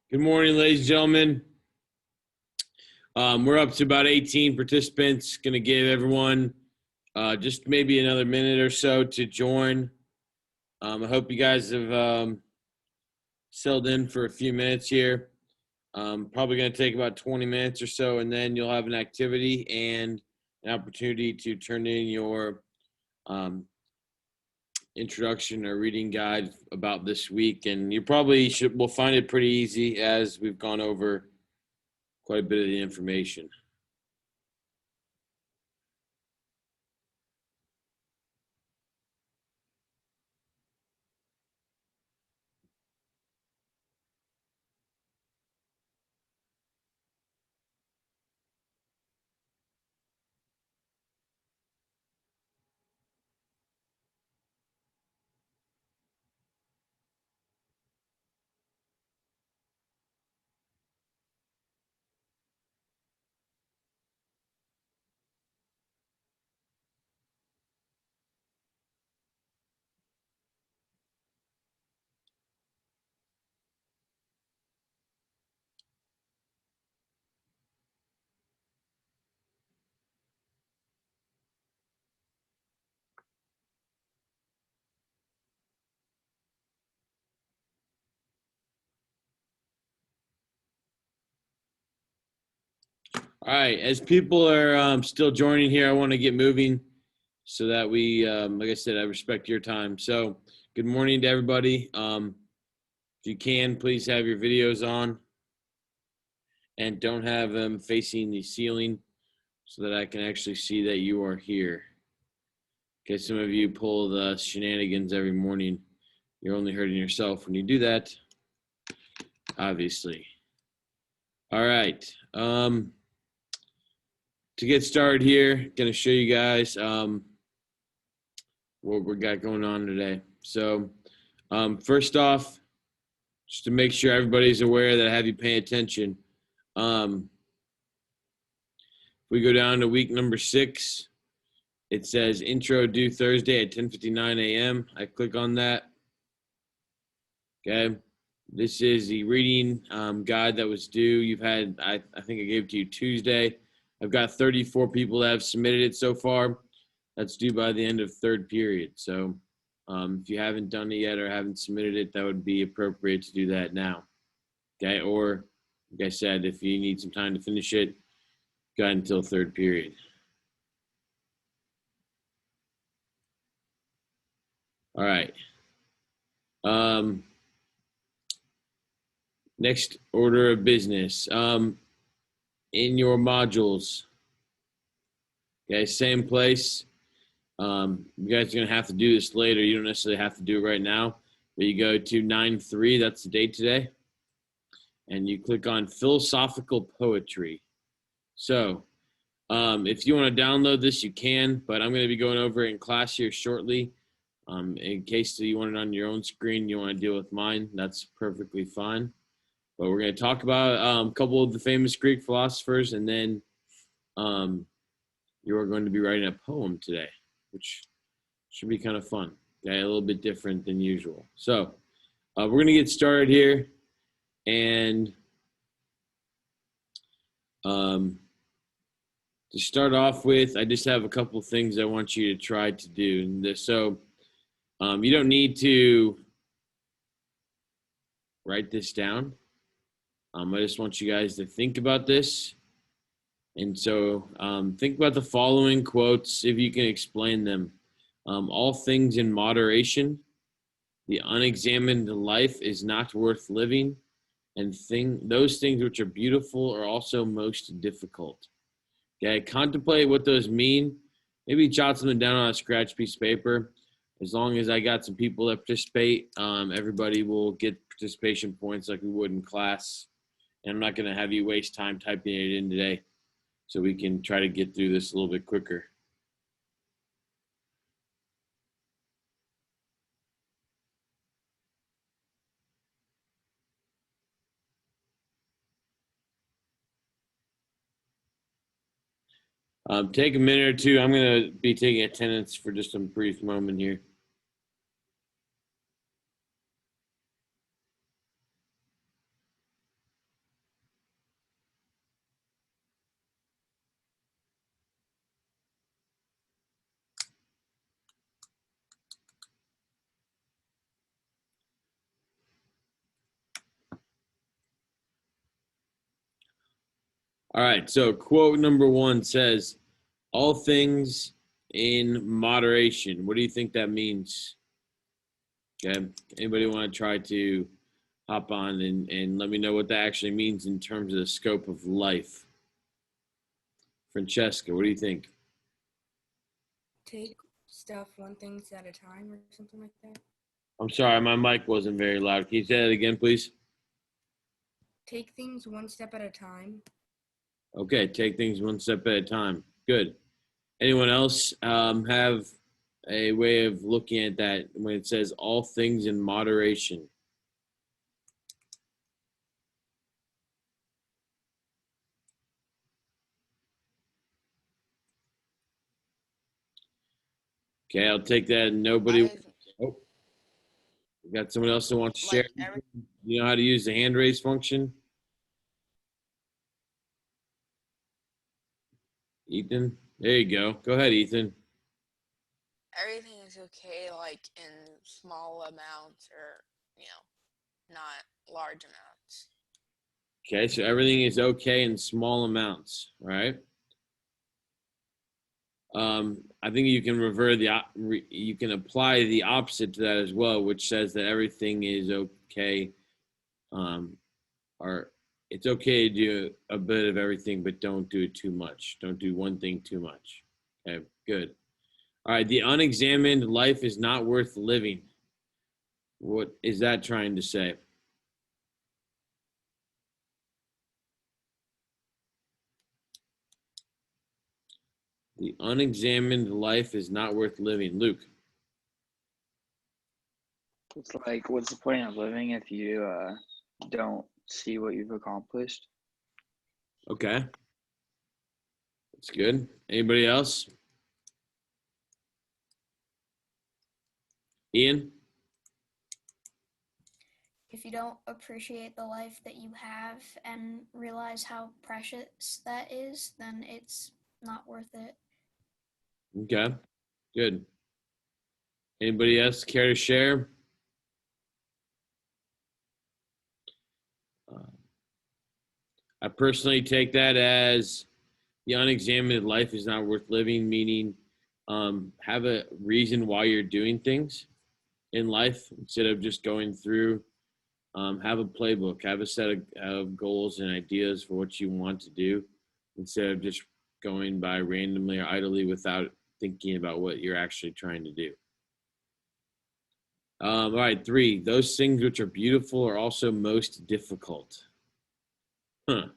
Good morning, ladies and gentlemen. We're up to about 18 participants. Going to give everyone just maybe another minute or so to join. I hope you guys have settled in for a few minutes here. Probably going to take about 20 minutes or so, and then you'll have an activity and an opportunity to turn in your introduction or reading guide about this week. And you probably will find it pretty easy as we've gone over quite a bit of the information. All right, as people are still joining here, I want to get moving so that we, like I said, I respect your time. So, good morning to everybody. If you can, please have your videos on and don't have them facing the ceiling so that I can actually see that you are here. Okay, some of you pull the shenanigans every morning. You're only hurting yourself when you do that, obviously. All right. To get started here, going to show you guys what we got going on today. So, first off, just to make sure everybody's aware that I have you paying attention. We go down to week number 6. It says intro due Thursday at 10:59 a.m. I click on that. Okay. This is the reading guide that was due. You've had, I think I gave it to you Tuesday. I've got 34 people that have submitted it so far. That's due by the end of third period. So if you haven't done it yet or haven't submitted it, that would be appropriate to do that now. Okay. Or, like I said, if you need some time to finish it, go ahead until third period. All right. Next order of business. In your modules, okay, same place. You guys are going to have to do this later. You don't necessarily have to do it right now, but you go to 9/3, that's the date today, and you click on philosophical poetry. So if you want to download this, you can, but I'm going to be going over it in class here shortly. In case you want it on your own screen, you want to deal with mine, that's perfectly fine. But we're going to talk about a couple of the famous Greek philosophers, and then you are going to be writing a poem today, which should be kind of fun. Okay, a little bit different than usual. So we're going to get started here. And to start off with, I just have a couple things I want you to try to do. So you don't need to write this down. I just want you guys to think about this. And so think about the following quotes, if you can explain them. All things in moderation. The unexamined life is not worth living. And those things which are beautiful are also most difficult. Okay, contemplate what those mean. Maybe jot something down on a scratch piece of paper. As long as I got some people that participate, everybody will get participation points like we would in class. And I'm not going to have you waste time typing it in today, so we can try to get through this a little bit quicker. Take a minute or two. I'm going to be taking attendance for just a brief moment here. All right. So quote number one says, all things in moderation. What do you think that means? Okay. Anybody want to try to hop on and let me know what that actually means in terms of the scope of life? Francesca, what do you think? Take stuff one things at a time or something like that. I'm sorry, my mic wasn't very loud. Can you say that again, please? Take things one step at a time. Okay, take things one step at a time. Good. Anyone else have a way of looking at that when it says all things in moderation? Okay, I'll take that. Nobody. Oh, we got someone else that wants to share. You know how to use the hand raise function? Ethan? There you go. Go ahead, Ethan. Everything is okay, like in small amounts or, not large amounts. Okay, so everything is okay in small amounts, right? I think you can you can apply the opposite to that as well, which says that everything is okay, or it's okay to do a bit of everything, but don't do it too much. Don't do one thing too much. Okay, good. All right, the unexamined life is not worth living. What is that trying to say? The unexamined life is not worth living. Luke. It's like, what's the point of living if you don't see what you've accomplished? Okay. That's good. Anybody else? Ian? If you don't appreciate the life that you have and realize how precious that is, then it's not worth it. Okay. Good. Anybody else care to share? I personally take that as the unexamined life is not worth living, meaning have a reason why you're doing things in life instead of just going through. Have a playbook, have a set of goals and ideas for what you want to do instead of just going by randomly or idly without thinking about what you're actually trying to do. All right, 3. Those things which are beautiful are also most difficult. Huh.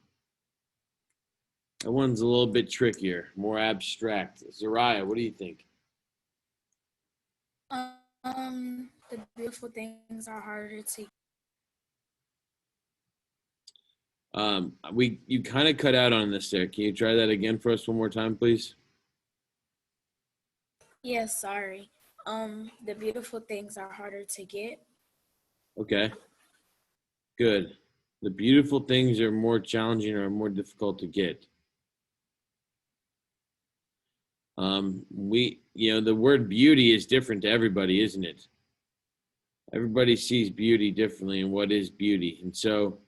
That one's a little bit trickier, more abstract. Zariah, what do you think? The beautiful things are harder to. You kind of cut out on this there. Can you try that again for us one more time, please? Yes, sorry. The beautiful things are harder to get. Okay. Good. The beautiful things are more challenging or more difficult to get. The word beauty is different to everybody, isn't it? Everybody sees beauty differently, and what is beauty? And so,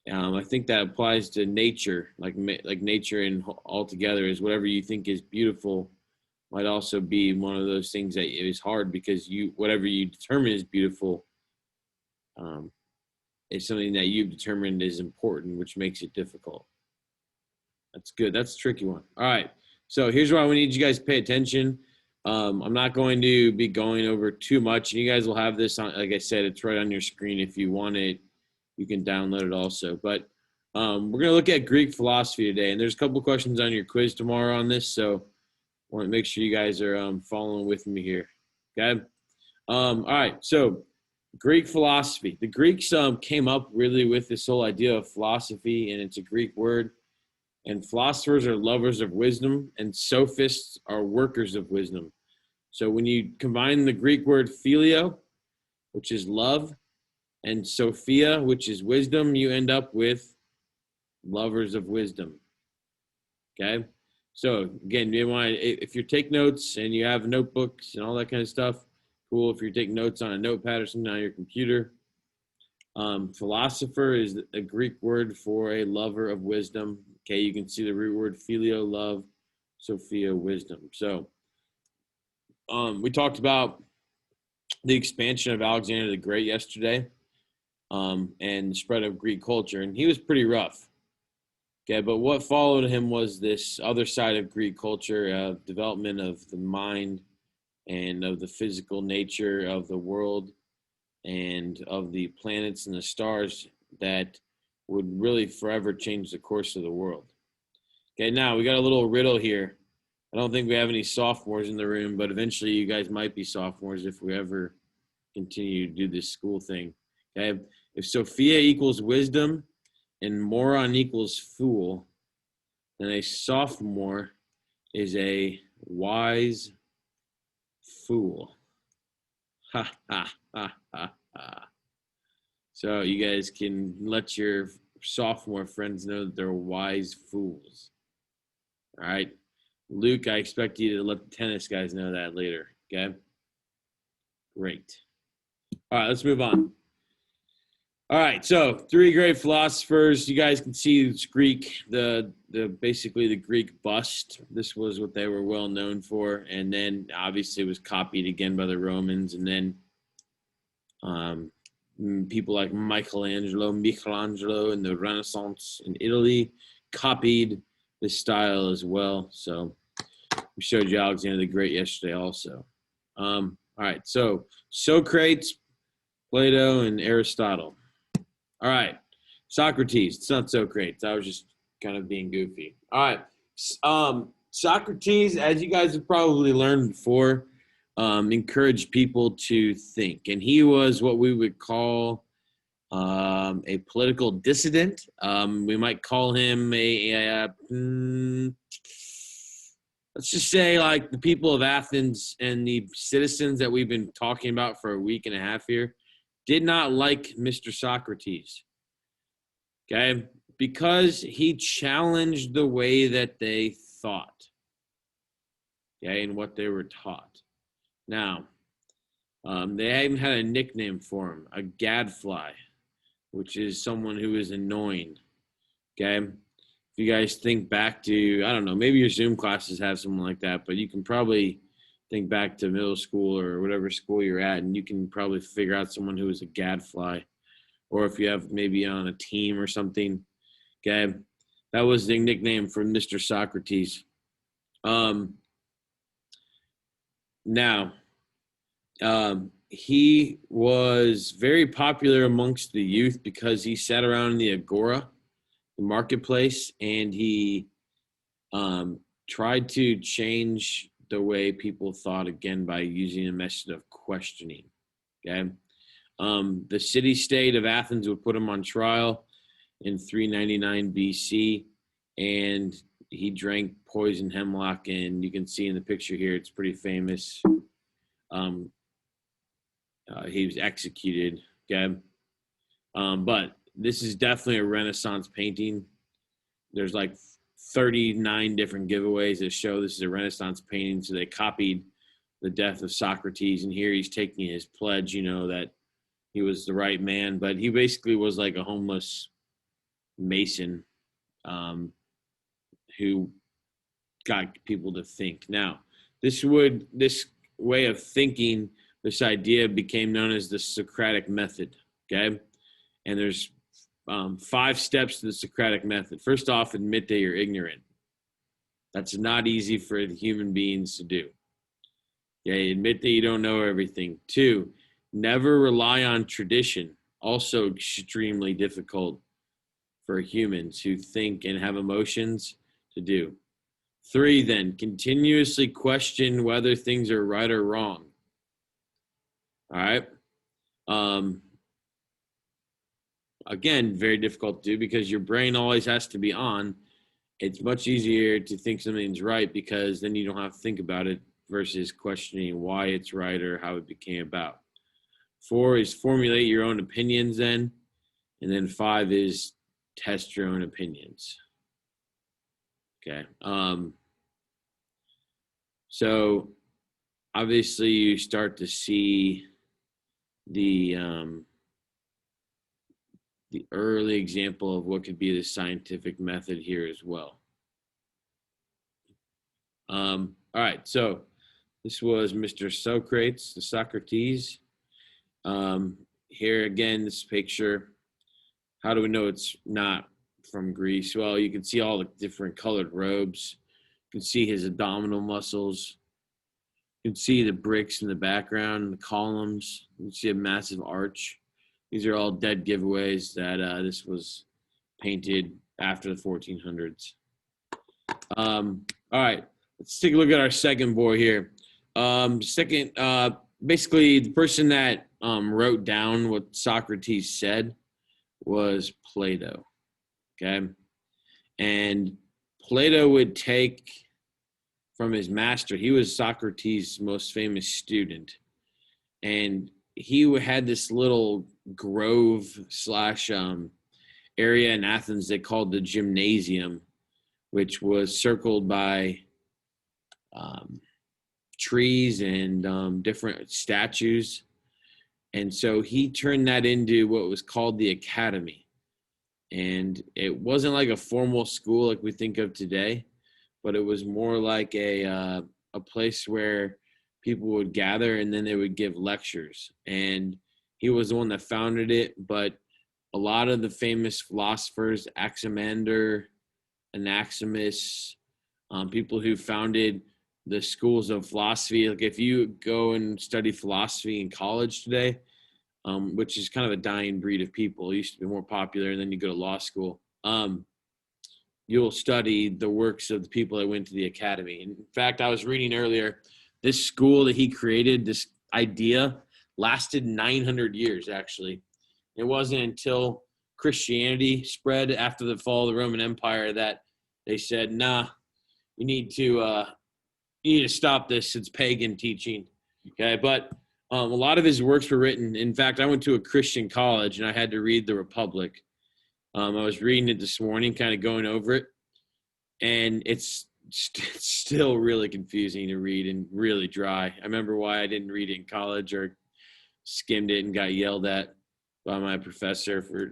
I think that applies to nature, like nature and altogether is whatever you think is beautiful might also be one of those things that is hard because whatever you determine is beautiful, is something that you've determined is important, which makes it difficult. That's good. That's a tricky one. All right. So here's why we need you guys to pay attention. I'm not going to be going over too much. You guys will have this on, like I said, it's right on your screen. If you want it, you can download it also. But we're going to look at Greek philosophy today. And there's a couple questions on your quiz tomorrow on this. So I want to make sure you guys are following with me here. Okay. All right. So Greek philosophy. The Greeks came up really with this whole idea of philosophy, and it's a Greek word. And philosophers are lovers of wisdom, and sophists are workers of wisdom. So when you combine the Greek word phileo, which is love, and Sophia, which is wisdom, you end up with lovers of wisdom. Okay? So again, if you take notes and you have notebooks and all that kind of stuff, cool. If you're taking notes on a notepad or something on your computer, philosopher is a Greek word for a lover of wisdom. Okay, you can see the root word filio, love, Sophia, wisdom. So we talked about the expansion of Alexander the Great yesterday, and the spread of Greek culture, and he was pretty rough. Okay, but what followed him was this other side of Greek culture, development of the mind and of the physical nature of the world and of the planets and the stars that would really forever change the course of the world. Okay, now we got a little riddle here. I don't think we have any sophomores in the room, but eventually you guys might be sophomores if we ever continue to do this school thing. Okay, if Sophia equals wisdom and moron equals fool, then a sophomore is a wise fool. Ha ha ha ha ha. So you guys can let your sophomore friends know that they're wise fools. All right. Luke, I expect you to let the tennis guys know that later. Okay. Great. All right, let's move on. All right, so 3 great philosophers. You guys can see it's Greek, the basically the Greek bust. This was what they were well known for, and then obviously it was copied again by the Romans, and then people like Michelangelo in the Renaissance in Italy copied this style as well. So we showed you Alexander the Great yesterday also. All right, so Socrates, Plato, and Aristotle. All right, Socrates. It's not Socrates. I was just kind of being goofy. All right, Socrates, as you guys have probably learned before, encouraged people to think, and he was what we would call a political dissident. We might call him let's just say like the people of Athens and the citizens that we've been talking about for a week and a half here did not like Mr. Socrates, okay, because he challenged the way that they thought, okay, and what they were taught. Now, they even had a nickname for him, a gadfly, which is someone who is annoying, okay? If you guys think back to, I don't know, maybe your Zoom classes have someone like that, but you can probably think back to middle school or whatever school you're at, and you can probably figure out someone who is a gadfly. Or if you have maybe on a team or something, okay? That was the nickname for Mr. Socrates. He was very popular amongst the youth because he sat around in the agora, the marketplace, and he tried to change the way people thought again by using a method of questioning, okay? The city-state of Athens would put him on trial in 399 BC, and he drank poison hemlock, and you can see in the picture here, it's pretty famous. He was executed, okay? But this is definitely a Renaissance painting. There's like 39 different giveaways that show this is a Renaissance painting, so they copied the death of Socrates, and here he's taking his pledge, you know, that he was the right man, but he basically was like a homeless Mason who got people to think. Now, this way of thinking, this idea became known as the Socratic method, okay? And there's 5 steps to the Socratic method. First off, admit that you're ignorant. That's not easy for the human beings to do. Okay, admit that you don't know everything. 2, never rely on tradition. Also extremely difficult for humans who think and have emotions to do. 3, then, continuously question whether things are right or wrong. All right. Again, very difficult to do because your brain always has to be on. It's much easier to think something's right because then you don't have to think about it versus questioning why it's right or how it became about. 4 is formulate your own opinions then. And then 5 is test your own opinions. Okay. So obviously you start to see the the early example of what could be the scientific method here as well. All right, so this was Mr. Socrates, the Socrates. Here again, this picture. How do we know it's not from Greece? Well, you can see all the different colored robes. You can see his abdominal muscles. You can see the bricks in the background, the columns. You can see a massive arch. These are all dead giveaways that this was painted after the 1400s. All right, let's take a look at our second boy here. Basically, the person that wrote down what Socrates said was Plato. Okay, and Plato would take from his master. He was Socrates' most famous student, and he had this little grove slash area in Athens they called the Gymnasium, which was circled by trees and different statues. And so he turned that into what was called the Academy. And it wasn't like a formal school like we think of today, but it was more like a place where people would gather and then they would give lectures. And he was the one that founded it, but a lot of the famous philosophers, Anaximander, Anaximus, people who founded the schools of philosophy. Like if you go and study philosophy in college today, which is kind of a dying breed of people, it used to be more popular, and then you go to law school, you'll study the works of the people that went to the academy. In fact, I was reading earlier, this school that he created, this idea lasted 900 years, actually. It wasn't until Christianity spread after the fall of the Roman Empire that they said, nah, you need to stop this. It's pagan teaching. Okay, but a lot of his works were written. In fact, I went to a Christian college and I had to read the Republic. I was reading it this morning, kind of going over it, and it's still really confusing to read and really dry. I remember why I didn't read it in college or skimmed it and got yelled at by my professor for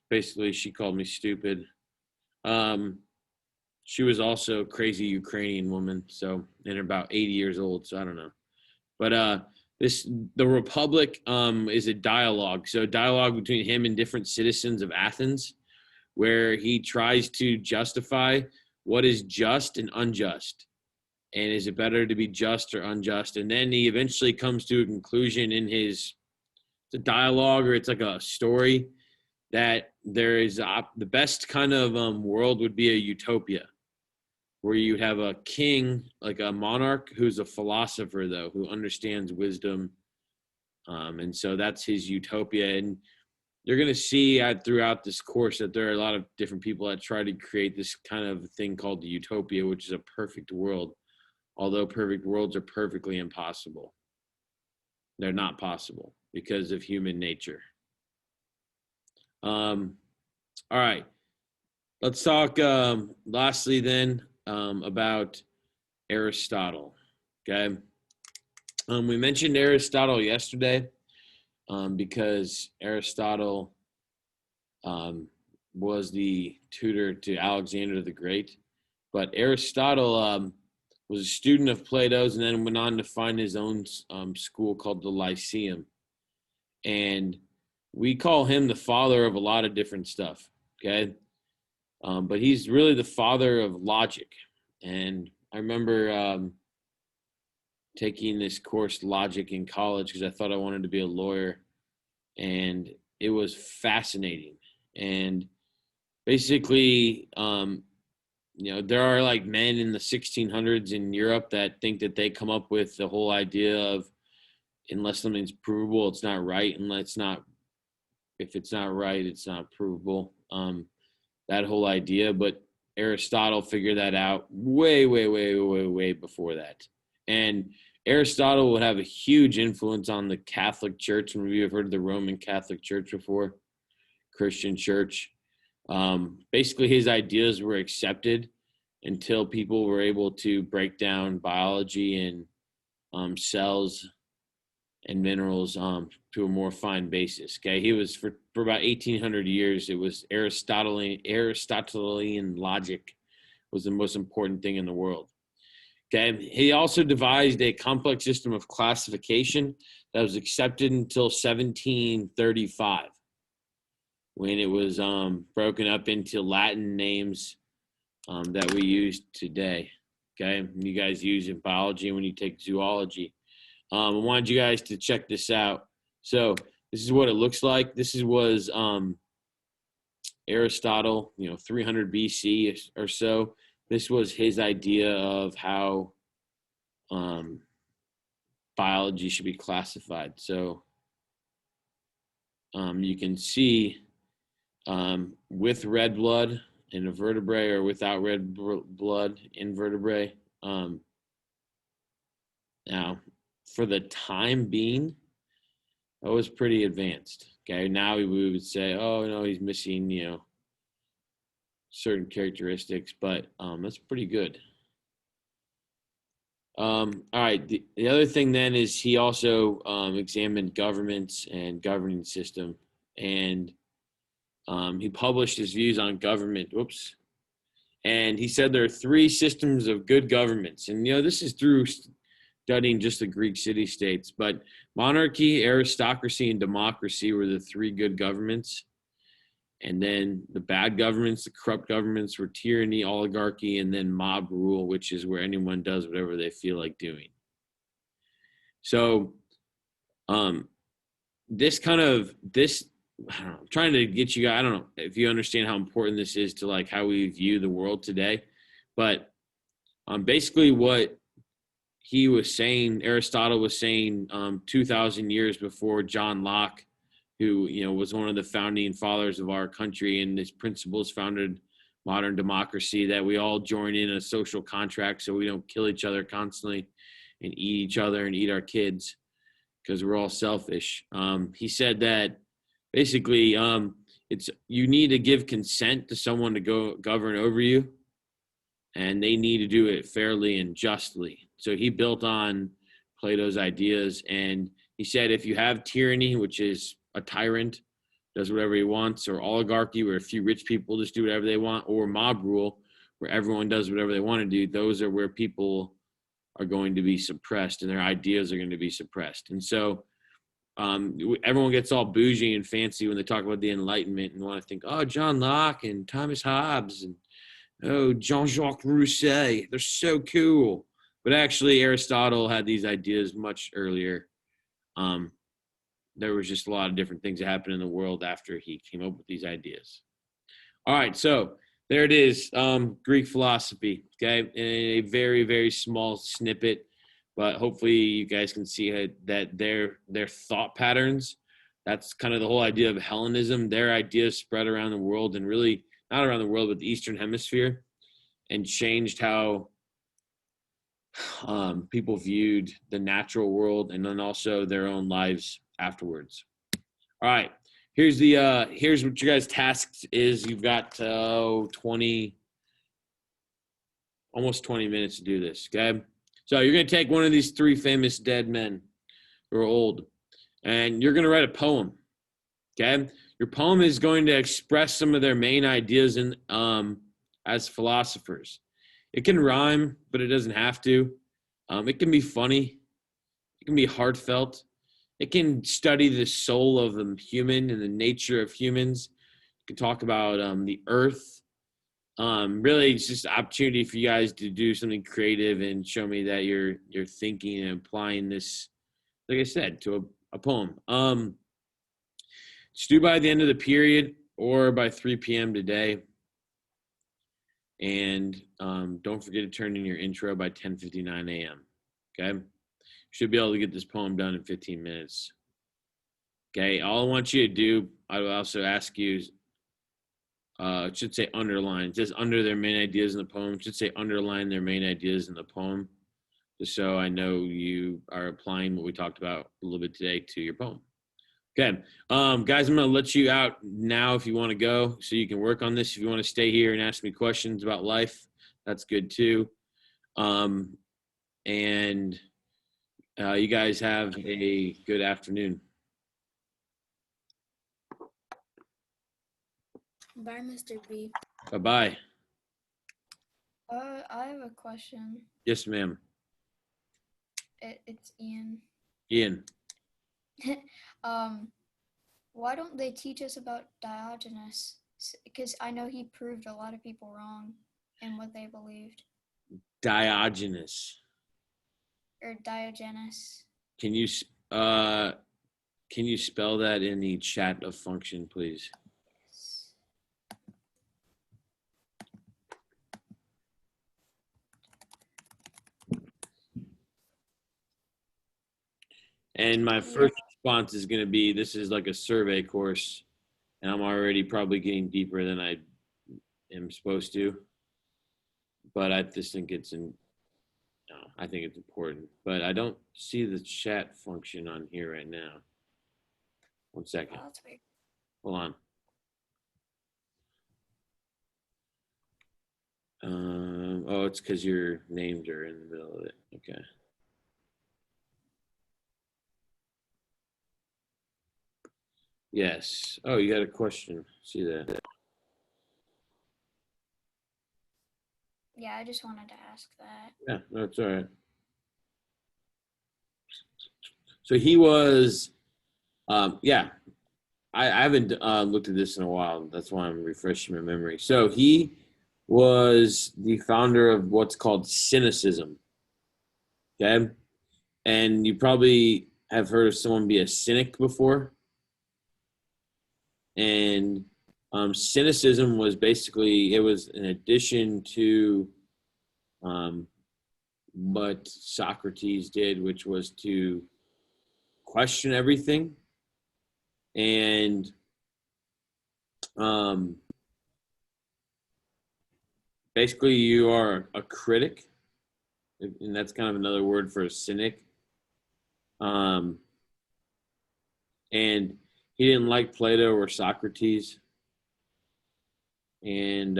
basically she called me stupid. She was also a crazy Ukrainian woman, and about 80 years old, so I don't know. But the Republic is a dialogue. So a dialogue between him and different citizens of Athens, where he tries to justify what is just and unjust. And is it better to be just or unjust? And then he eventually comes to a conclusion in it's a dialogue, or it's like a story, that there is the best kind of world would be a utopia, where you have a king, like a monarch, who's a philosopher, though, who understands wisdom. And so that's his utopia. And you're going to see throughout this course that there are a lot of different people that try to create this kind of thing called the utopia, which is a perfect world. Although perfect worlds are perfectly impossible. They're not possible because of human nature. All right. Let's talk lastly then about Aristotle. Okay. We mentioned Aristotle yesterday because Aristotle was the tutor to Alexander the Great. But Aristotle was a student of Plato's and then went on to find his own school called the Lyceum. And we call him the father of a lot of different stuff, okay? But he's really the father of logic. And I remember taking this course, logic, in college because I thought I wanted to be a lawyer. And it was fascinating. And basically, there are like men in the 1600s in Europe that think that they come up with the whole idea of unless something's provable, it's not right. If it's not right, it's not provable. That whole idea. But Aristotle figured that out way, way, way, way, way before that. And Aristotle would have a huge influence on the Catholic Church. Maybe you've heard of the Roman Catholic Church before, Christian Church. Basically, his ideas were accepted until people were able to break down biology and cells and minerals to a more fine basis. Okay, he was for about 1800 years. It was Aristotelian logic was the most important thing in the world. Okay, he also devised a complex system of classification that was accepted until 1735, when it was broken up into Latin names that we use today. Okay, you guys use in biology when you take zoology. I wanted you guys to check this out. So this is what it looks like. This was Aristotle, 300 BC or so. This was his idea of how biology should be classified. So you can see with red blood in a vertebrae or without red blood in vertebrae. Now, for the time being, that was pretty advanced. Okay, now we would say, oh, no, he's missing, certain characteristics, but that's pretty good. All right, the other thing then is he also examined governments and governing system, and he published his views on government. Whoops. And he said there are three systems of good governments. And, this is through studying just the Greek city-states. But monarchy, aristocracy, and democracy were the three good governments. And then the bad governments, the corrupt governments, were tyranny, oligarchy, and then mob rule, which is where anyone does whatever they feel like doing. So this, I don't know, I'm trying to get you guys, I don't know if you understand how important this is to like how we view the world today, but basically what he was saying, Aristotle was saying 2,000 years before John Locke, who, was one of the founding fathers of our country, and his principles founded modern democracy, that we all join in a social contract so we don't kill each other constantly and eat each other and eat our kids because we're all selfish. He said that basically, you need to give consent to someone to go govern over you, and they need to do it fairly and justly. So he built on Plato's ideas, and he said if you have tyranny, which is a tyrant, does whatever he wants, or oligarchy, where a few rich people just do whatever they want, or mob rule, where everyone does whatever they want to do, those are where people are going to be suppressed and their ideas are going to be suppressed. And so everyone gets all bougie and fancy when they talk about the Enlightenment and want to think, oh, John Locke and Thomas Hobbes and Jean-Jacques Rousseau, they're so cool. But actually, Aristotle had these ideas much earlier. There was just a lot of different things that happened in the world after he came up with these ideas. All right, so there it is, Greek philosophy, okay, in a very, very small snippet. But hopefully you guys can see that their thought patterns, that's kind of the whole idea of Hellenism. Their ideas spread around the world, and really not around the world, but the Eastern Hemisphere, and changed how people viewed the natural world and then also their own lives afterwards. All right, here's what your guys' task is. You've got almost 20 minutes to do this, okay? So you're going to take one of these three famous dead men who are old, and you're going to write a poem, okay? Your poem is going to express some of their main ideas as philosophers. It can rhyme, but it doesn't have to. It can be funny. It can be heartfelt. It can study the soul of the human and the nature of humans. You can talk about the earth. Really, it's just an opportunity for you guys to do something creative and show me that you're thinking and applying this, like I said, to a poem. Just do by the end of the period or by 3 p.m. today. And don't forget to turn in your intro by 10:59 a.m. Okay? Should be able to get this poem done in 15 minutes. Okay? All I want you to do, I will also ask you, it should say underline. It says under their main ideas in the poem. It should say underline their main ideas in the poem, just so I know you are applying what we talked about a little bit today to your poem. Okay, guys, I'm going to let you out now if you want to go so you can work on this. If you want to stay here and ask me questions about life, that's good too. And You guys have a good afternoon. Bye, Mr. B. Bye-bye. I have a question. Yes, ma'am. It's Ian. Ian. Why don't they teach us about Diogenes? Because I know he proved a lot of people wrong in what they believed. Diogenes. Or Diogenes. Can you spell that in the chat of function, please? And my first response is going to be, this is like a survey course, and I'm already probably getting deeper than I am supposed to. But I just think I think it's important. But I don't see the chat function on here right now. 1 second. Oh, that's weird. Hold on. Oh, it's because your names are in the middle of it. Okay. Yes. Oh, you got a question. See that? Yeah, I just wanted to ask that. Yeah, no, it's all right. So he was, yeah, I haven't looked at this in a while. That's why I'm refreshing my memory. So he was the founder of what's called cynicism. Okay. And you probably have heard of someone be a cynic before. And cynicism was basically, it was an addition to what Socrates did, which was to question everything. And basically you are a critic, and that's kind of another word for a cynic. And he didn't like Plato or Socrates. And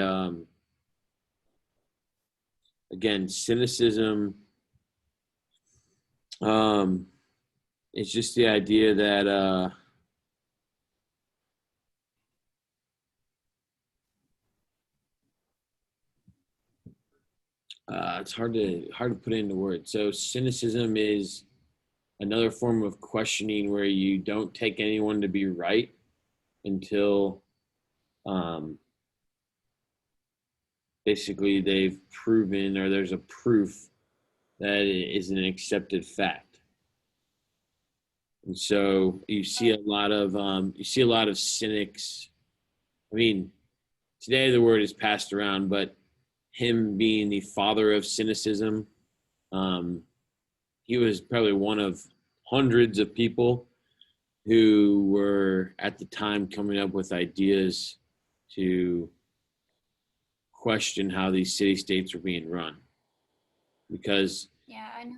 again, cynicism, it's just the idea that it's hard to put into words. So cynicism is another form of questioning where you don't take anyone to be right until basically they've proven, or there's a proof that it is an accepted fact. And so you see a lot of cynics. I mean, today the word is passed around, but him being the father of cynicism, he was probably one of hundreds of people who were at the time coming up with ideas to question how these city states were being run. Because Yeah, I know.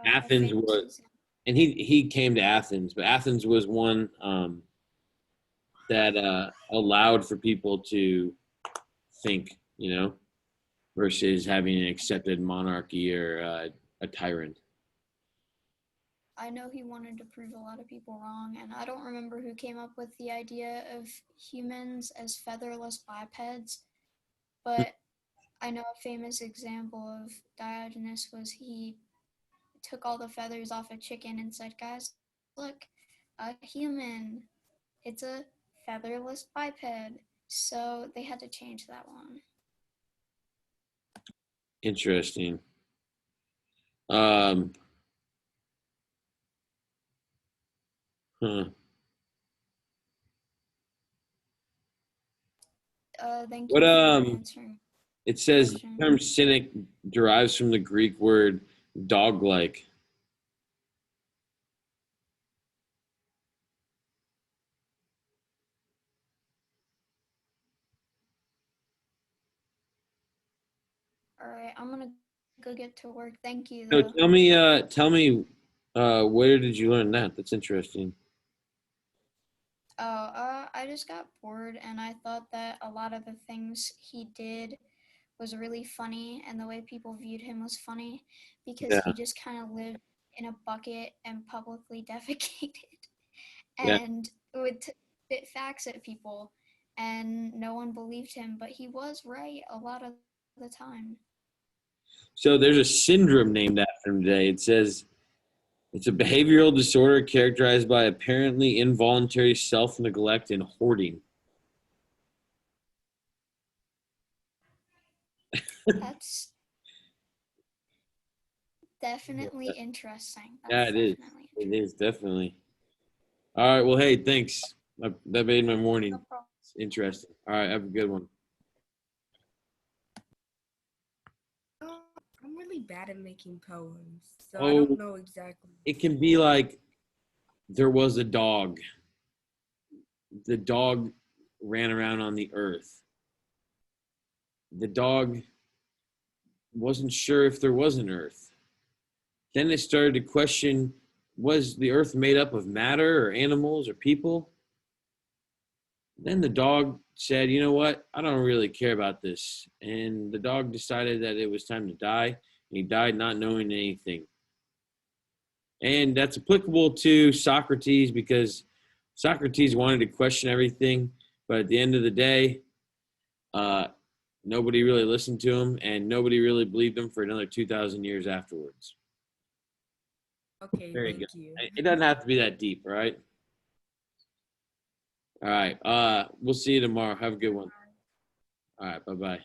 Athens was, and he came to Athens, but Athens was one that allowed for people to think, versus having an accepted monarchy or a tyrant. I know he wanted to prove a lot of people wrong, and I don't remember who came up with the idea of humans as featherless bipeds, but I know a famous example of Diogenes was he took all the feathers off a chicken and said, guys, look, a human, it's a featherless biped. So they had to change that one. Interesting. Thank What you for answering. It says the term cynic derives from the Greek word dog-like. All right, I'm gonna go get to work. Thank you. So Though. tell me, where did you learn that? That's interesting. I just got bored, and I thought that a lot of the things he did was really funny, and the way people viewed him was funny because he just kind of lived in a bucket and publicly defecated Yeah. and would spit facts at people, and no one believed him, but he was right a lot of the time. So there's a syndrome named after him today. It says it's a behavioral disorder characterized by apparently involuntary self-neglect and hoarding. That's definitely interesting. Yeah, That's it is. definitely It is definitely. All right. Well, hey, thanks. That made my morning. No problem. It's interesting. All right. Have a good one. I'm really bad at making poems, so I Oh. don't know exactly. It can be like there was a dog. The dog ran around on the earth. The dog wasn't sure if there was an earth. Then it started to question, was the earth made up of matter or animals or people? Then the dog said, you know what? I don't really care about this. And the dog decided that it was time to die. And he died not knowing anything. And that's applicable to Socrates because Socrates wanted to question everything. But at the end of the day, nobody really listened to him and nobody really believed him for another 2,000 years afterwards. Okay, Very thank good. you. It doesn't have to be that deep, all right? All right. We'll see you tomorrow. Have a good one. All right. Bye-bye.